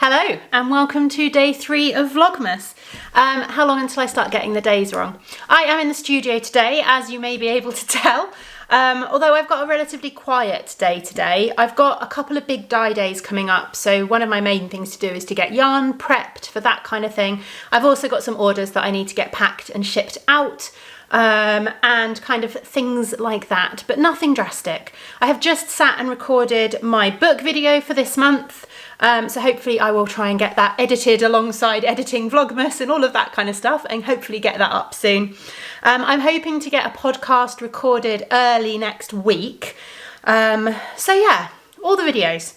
Hello and welcome to day 3 of Vlogmas. How long until I start getting the days wrong? I am in the studio today, as you may be able to tell. Although I've got a relatively quiet day today. I've got a couple of big dye days coming up, so one of my main things to do is to get yarn prepped for that kind of thing. I've also got some orders that I need to get packed and shipped out. And kind of things like that, but nothing drastic. I have just sat and recorded my book video for this month, so hopefully I will try and get that edited alongside editing Vlogmas and all of that kind of stuff, and hopefully get that up soon. I'm hoping to get a podcast recorded early next week. So yeah, all the videos.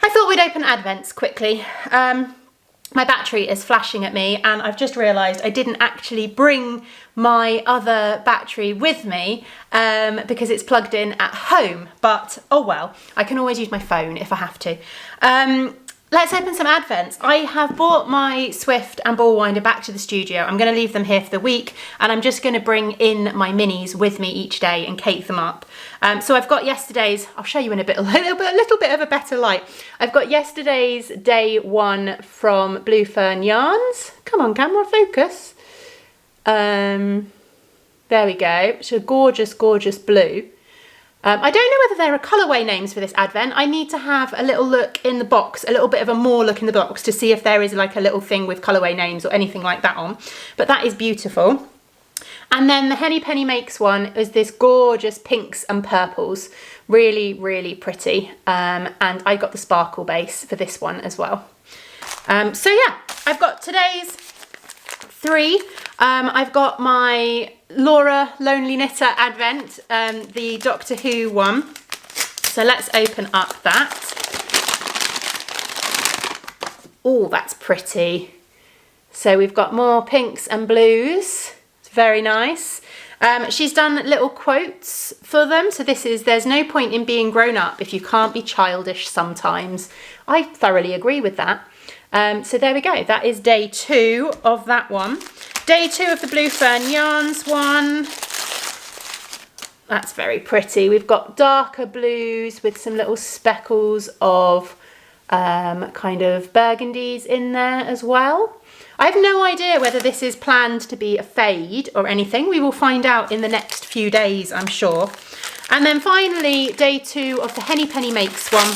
I thought we'd open Advents quickly. My battery is flashing at me and I've just realised I didn't actually bring my other battery with me because it's plugged in at home, but oh well, I can always use my phone if I have to. Let's open some Advents. I have brought my Swift and ball winder back to the studio. I'm going to leave them here for the week and I'm just going to bring in my minis with me each day and cake them up. So I've got yesterday's, I'll show you in a little bit of a better light. I've got yesterday's day 1 from Blue Fern Yarns. Come on camera, focus. There we go. It's a gorgeous, gorgeous blue. I don't know whether there are colourway names for this Advent. I need to have a little look in the box, a little bit of a more look in the box to see if there is like a little thing with colourway names or anything like that on. But that is beautiful. And then the Henny Penny Makes one is this gorgeous pinks and purples. Really, really pretty. And I got the sparkle base for this one as well. So yeah, I've got today's 3. I've got my Laura Lonely Knitter Advent, the Doctor Who one. So let's open up that. Oh, that's pretty. So we've got more pinks and blues. It's very nice. She's done little quotes for them. So this is, there's no point in being grown up if you can't be childish sometimes. I thoroughly agree with that. So there we go. That is day 2 of that one. Day 2 of the Blue Fern Yarns one. That's very pretty. We've got darker blues with some little speckles of kind of burgundies in there as well. I have no idea whether this is planned to be a fade or anything. We will find out in the next few days, I'm sure. And then finally, day 2 of the Henny Penny Makes one.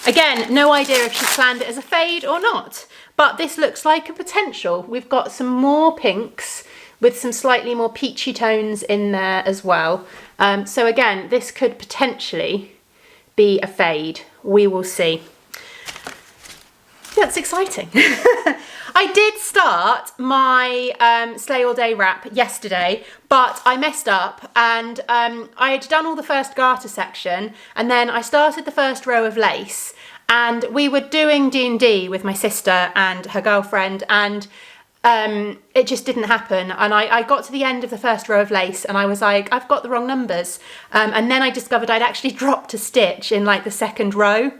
Again, no idea if she's planned it as a fade or not, but this looks like a potential. We've got some more pinks with some slightly more peachy tones in there as well. So again, this could potentially be a fade. We will see. That's exciting. I did start my Sleigh All Day wrap yesterday, but I messed up and I had done all the first garter section and then I started the first row of lace and we were doing D&D with my sister and her girlfriend and it just didn't happen. And I got to the end of the first row of lace and I was like, I've got the wrong numbers. And then I discovered I'd actually dropped a stitch in like the second row,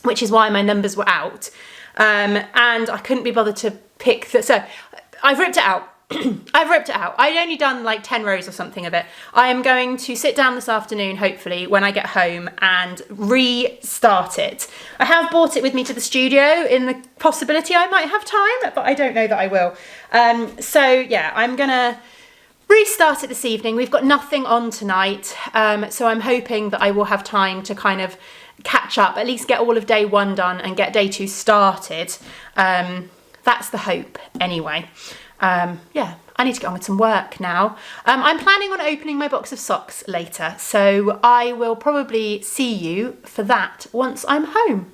which is why my numbers were out. And I couldn't be bothered to pick so I've ripped it out. I've ripped it out. I'd only done like 10 rows or something of it. I am going to sit down this afternoon, hopefully, when I get home and restart it. I have brought it with me to the studio in the possibility I might have time, but I don't know that I will. So yeah, I'm gonna restart it this evening. We've got nothing on tonight, so I'm hoping that I will have time to kind of catch up, at least get all of day 1 done and get day 2 started. That's the hope anyway. Yeah, I need to get on with some work now. I'm planning on opening my box of socks later, so I will probably see you for that once I'm home.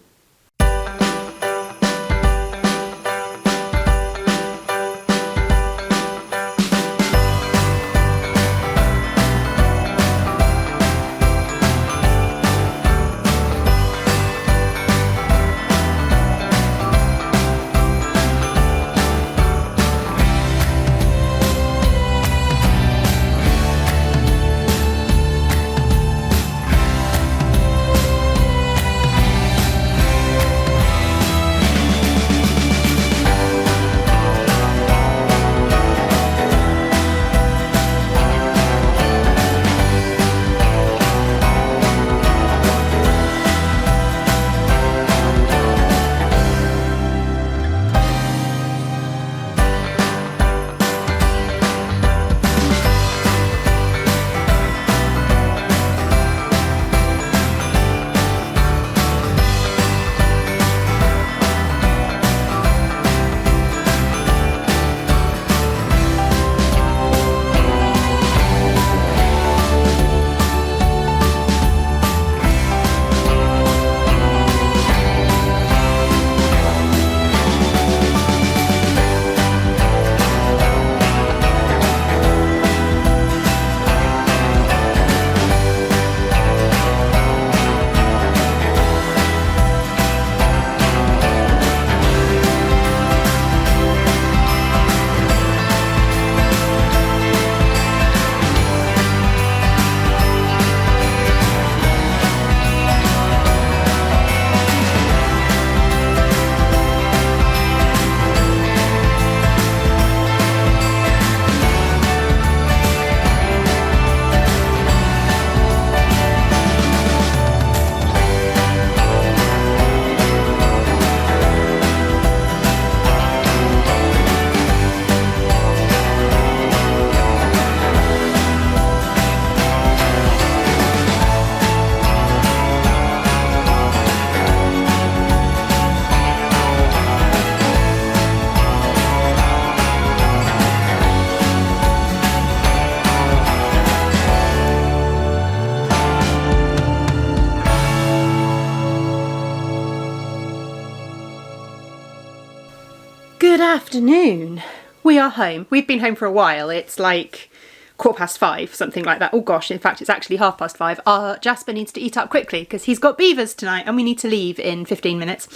Good afternoon. We are home. We've been home for a while. It's like 5:15, something like that. Oh gosh, in fact, it's actually 5:30. Our Jasper needs to eat up quickly because he's got beavers tonight and we need to leave in 15 minutes.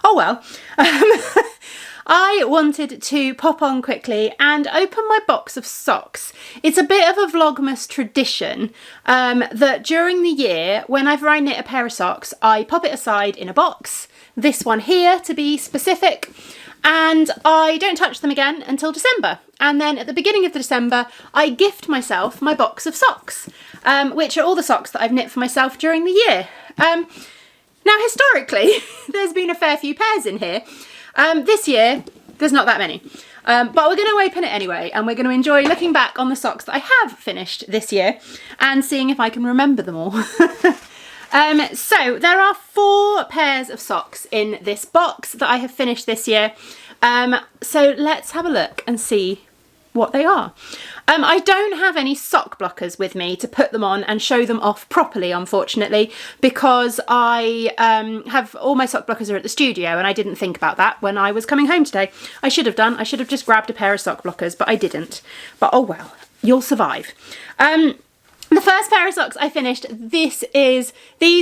Oh well. I wanted to pop on quickly and open my box of socks. It's a bit of a Vlogmas tradition that during the year, whenever I knit a pair of socks, I pop it aside in a box, this one here to be specific, and I don't touch them again until December. And then at the beginning of December, I gift myself my box of socks, which are all the socks that I've knit for myself during the year. Now, historically, there's been a fair few pairs in here. This year, there's not that many. But we're going to open it anyway, and we're going to enjoy looking back on the socks that I have finished this year and seeing if I can remember them all. So there are 4 pairs of socks in this box that I have finished this year. So let's have a look and see what they are. I don't have any sock blockers with me to put them on and show them off properly, unfortunately, because I have all my sock blockers are at the studio and I didn't think about that when I was coming home today. I should have done. I should have just grabbed a pair of sock blockers, but I didn't. But oh well, you'll survive. The first pair of socks I finished, these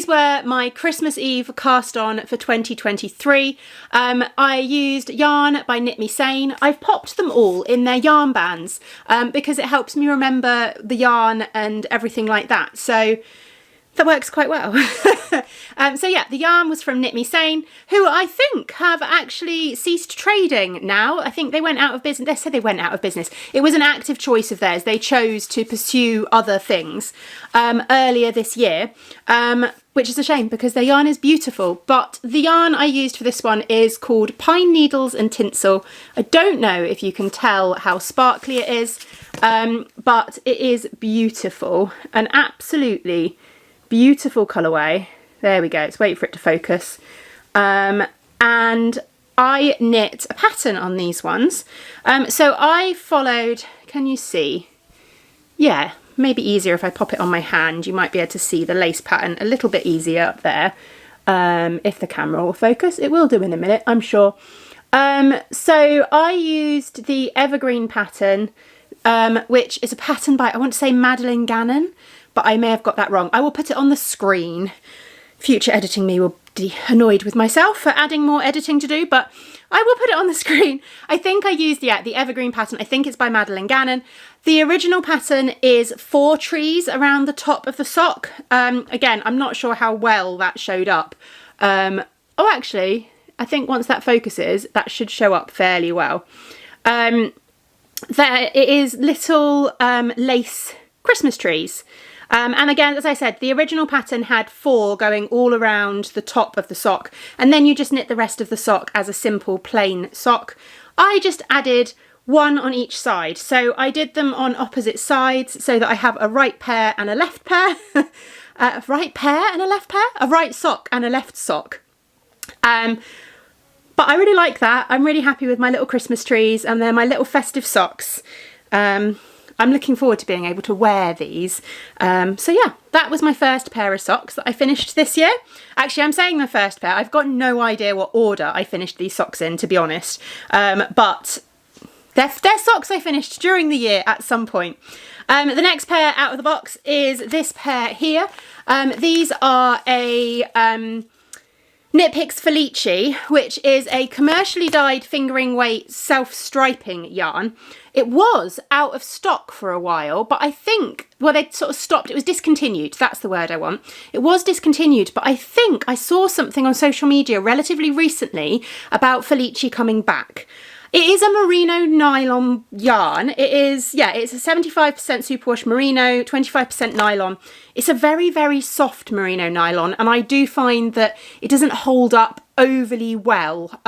were my Christmas Eve cast on for 2023. I used yarn by Knit Me Sane. I've popped them all in their yarn bands because it helps me remember the yarn and everything like that. So that works quite well. So yeah, the yarn was from Knit Me Sane, who I think have actually ceased trading now. I think they went out of business. They said they went out of business. It was an active choice of theirs. They chose to pursue other things earlier this year, which is a shame because their yarn is beautiful. But the yarn I used for this one is called Pine Needles and Tinsel. I don't know if you can tell how sparkly it is, but it is beautiful. An absolutely beautiful colourway. There we go. Let's wait for it to focus. And I knit a pattern on these ones. So I followed, can you see? Yeah, maybe easier if I pop it on my hand. You might be able to see the lace pattern a little bit easier up there. If the camera will focus. It will do in a minute, I'm sure. So I used the Evergreen pattern, which is a pattern by, I want to say Madeline Gannon, but I may have got that wrong. I will put it on the screen. Future editing me will be annoyed with myself for adding more editing to do, but I will put it on the screen. I think I used the Evergreen pattern. I think it's by Madeline Gannon. The original pattern is 4 trees around the top of the sock. Again, I'm not sure how well that showed up. Oh, actually, I think once that focuses, that should show up fairly well. There it is, little lace Christmas trees. And again, as I said, the original pattern had 4 going all around the top of the sock, and then you just knit the rest of the sock as a simple plain sock. I just added 1 on each side, so I did them on opposite sides so that I have a right pair and a left pair. A right pair and a left pair? A right sock and a left sock. But I really like that. I'm really happy with my little Christmas trees, and they're my little festive socks. I'm looking forward to being able to wear these. So yeah, that was my first pair of socks that I finished this year. Actually, I'm saying the first pair. I've got no idea what order I finished these socks in, to be honest. But they're socks I finished during the year at some point. The next pair out of the box is this pair here. These are a Knit Picks Felici, which is a commercially dyed fingering weight self-striping yarn. It was out of stock for a while, but I think, well, they sort of stopped. It was discontinued. That's the word I want. It was discontinued, but I think I saw something on social media relatively recently about Felici coming back. It is a merino nylon yarn. It is, yeah, it's a 75% superwash merino, 25% nylon. It's a very, very soft merino nylon, and I do find that it doesn't hold up overly well.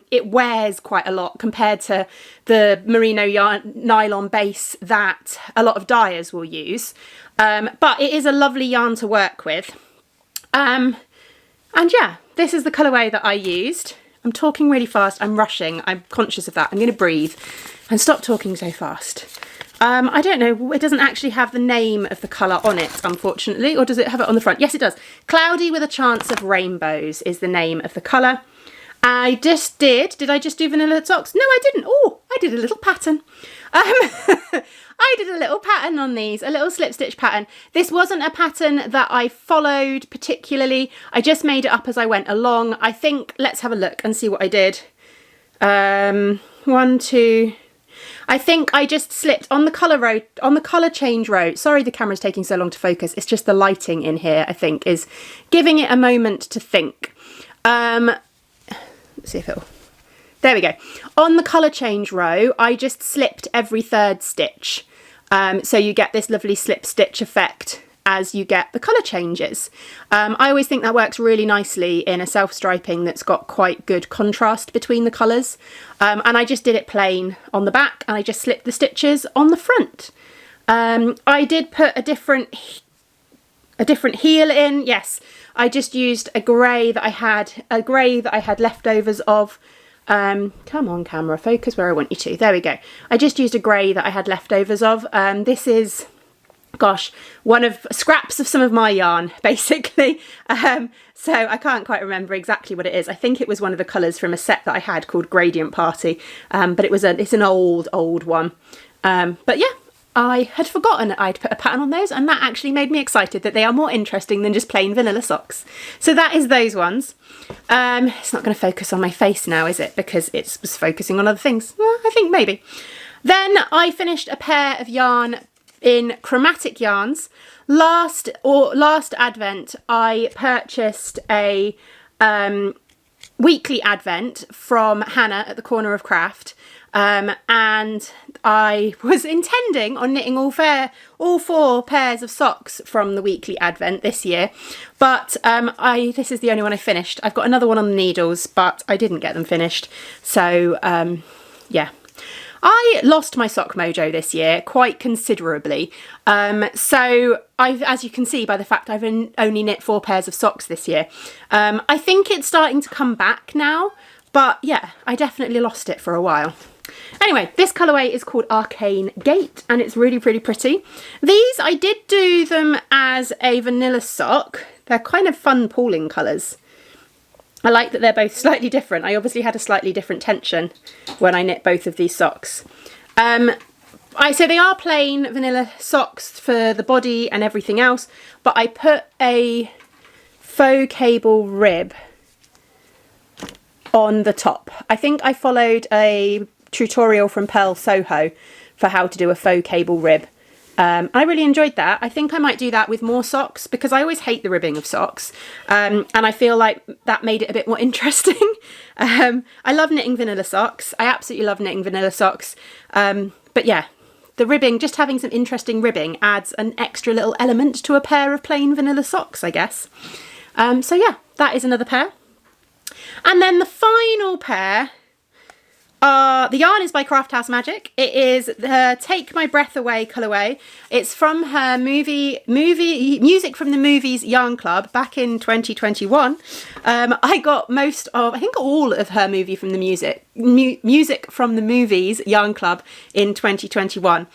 It wears quite a lot compared to the merino yarn nylon base that a lot of dyers will use. But it is a lovely yarn to work with. And yeah, this is the colourway that I used. I'm talking really fast, I'm rushing, I'm conscious of that. I'm going to breathe and stop talking so fast. I don't know, it doesn't actually have the name of the colour on it, unfortunately, or does it have it on the front? Yes, it does. Cloudy with a Chance of Rainbows is the name of the colour. I just did I just do vanilla socks? No, I didn't. Oh, I did a little pattern. I did a little pattern on these, a little slip stitch pattern. This wasn't a pattern that I followed particularly. I just made it up as I went along. I think, let's have a look and see what I did. 1, 2, I think I just slipped on the colour row, on the colour change row. Sorry the camera's taking so long to focus. It's just the lighting in here, I think, is giving it a moment to think. Let's see if it'll... There we go. On the colour change row, I just slipped every third stitch. So you get this lovely slip stitch effect as you get the colour changes. I always think that works really nicely in a self-striping that's got quite good contrast between the colours. And I just did it plain on the back and I just slipped the stitches on the front. I did put a different heel in. Yes, I just used a grey that I had leftovers of. Come on camera, focus where I want you to. There we go. I just used a grey that I had leftovers of. This is, gosh, one of scraps of some of my yarn, basically. So I can't quite remember exactly what it is. I think it was one of the colours from a set that I had called Gradient Party, but it's an old one. But yeah, I had forgotten I'd put a pattern on those, and that actually made me excited that they are more interesting than just plain vanilla socks. So that is those ones. It's not going to focus on my face now, is it? Because it's focusing on other things. Well, I think maybe. Then I finished a pair of yarn in chromatic yarns. Last Advent, I purchased a weekly Advent from Hannah at the Corner of Craft. And I was intending on knitting all 4 pairs of socks from the weekly Advent this year, but this is the only one I finished. I've got another one on the needles, but I didn't get them finished. So yeah, I lost my sock mojo this year quite considerably. So as you can see by the fact I've only knit 4 pairs of socks this year, I think it's starting to come back now, but yeah, I definitely lost it for a while. Anyway, this colourway is called Arcane Gate and it's really pretty. These, I did do them as a vanilla sock. They're kind of fun pooling colours. I like that they're both slightly different. I obviously had a slightly different tension when I knit both of these socks. So they are plain vanilla socks for the body and everything else, but I put a faux cable rib on the top. I think I followed a tutorial from Pearl Soho for how to do a faux cable rib. I really enjoyed that. I think I might do that with more socks because I always hate the ribbing of socks, and I feel like that made it a bit more interesting. I love knitting vanilla socks. I absolutely love knitting vanilla socks, but yeah, the ribbing, just having some interesting ribbing adds an extra little element to a pair of plain vanilla socks, I guess. So yeah, that is another pair. And then the final pair, the yarn is by Craft House Magic. It is her Take My Breath Away colourway. It's from her Music from the Movies Yarn Club back in 2021. I got most of, I think all of her Music from the Movies Yarn Club in 2021.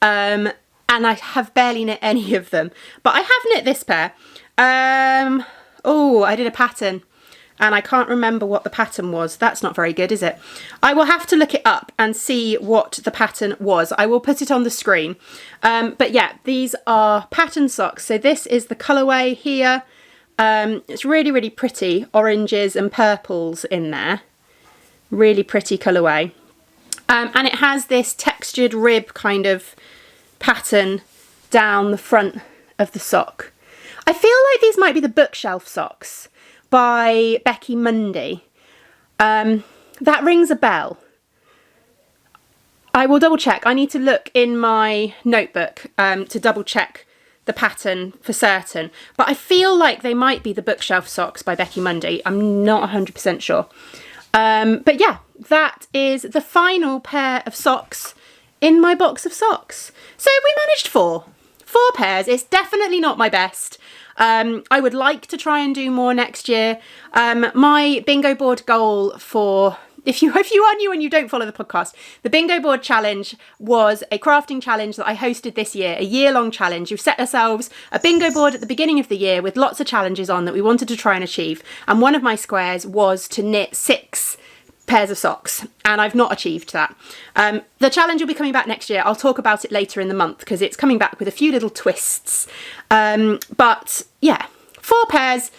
And I have barely knit any of them, but I have knit this pair. Oh, I did a pattern. And I can't remember what the pattern was. That's not very good, is it? I will have to look it up and see what the pattern was. I will put it on the screen. But yeah, these are pattern socks. So this is the colourway here. It's really pretty. Oranges and purples in there. Really pretty colourway. And it has this textured rib kind of pattern down the front of the sock. I feel like these might be the bookshelf socks by Beccy Mundy. That rings a bell. I will double check. I need to look in my notebook to double check the pattern for certain. But I feel like they might be the bookshelf socks by Beccy Mundy. I'm not 100% sure. But yeah, that is the final pair of socks in my box of socks. So we managed 4 pairs. It's definitely not my best. I would like to try and do more next year. My bingo board goal for if you are new and you don't follow the podcast, the bingo board challenge was a crafting challenge that I hosted this year, a year-long challenge. We've set ourselves a bingo board at the beginning of the year with lots of challenges on that we wanted to try and achieve. And one of my squares was to knit 6 pairs of socks, and I've not achieved that. The challenge will be coming back next year. I'll talk about it later in the month because it's coming back with a few little twists. But yeah, 4 pairs.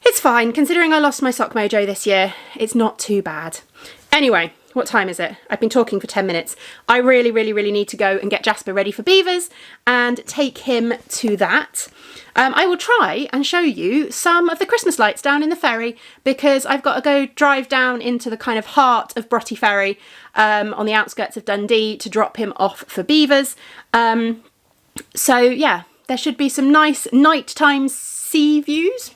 It's fine. Considering I lost my sock mojo this year, it's not too bad. Anyway, what time is it? I've been talking for 10 minutes. I really, really, really need to go and get Jasper ready for beavers and take him to that. I will try and show you some of the Christmas lights down in the ferry because I've got to go drive down into the kind of heart of Brotty Ferry on the outskirts of Dundee to drop him off for beavers. So yeah, there should be some nice nighttime sea views.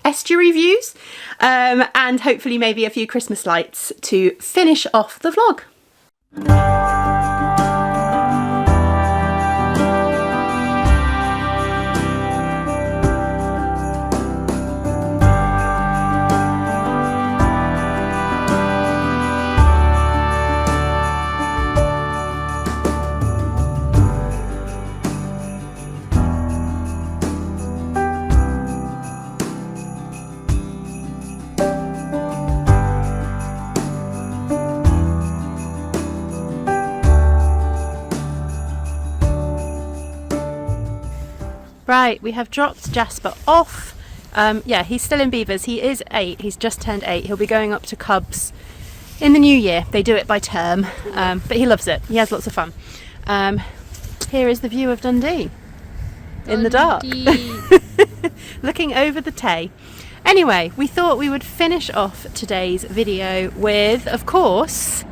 Estuary views, and hopefully maybe a few Christmas lights to finish off the vlog. Right, we have dropped Jasper off. Yeah, he's still in beavers. He is 8. He's just turned 8. He'll be going up to cubs in the new year. They do it by term, but he loves it. He has lots of fun. Here is the view of Dundee in the dark, looking over the Tay. Anyway, we thought we would finish off today's video with, of course,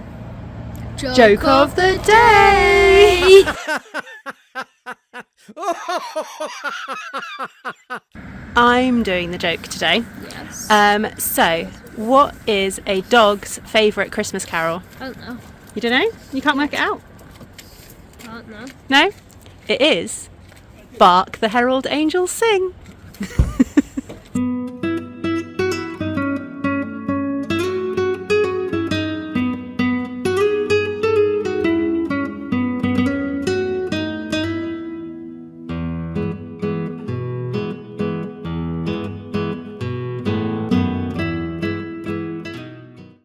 Joke of the Day! I'm doing the joke today. Yes. So, what is a dog's favourite Christmas carol? I don't know. You don't know? You can't work it out? I don't know. No? It is Bark the Herald Angels Sing.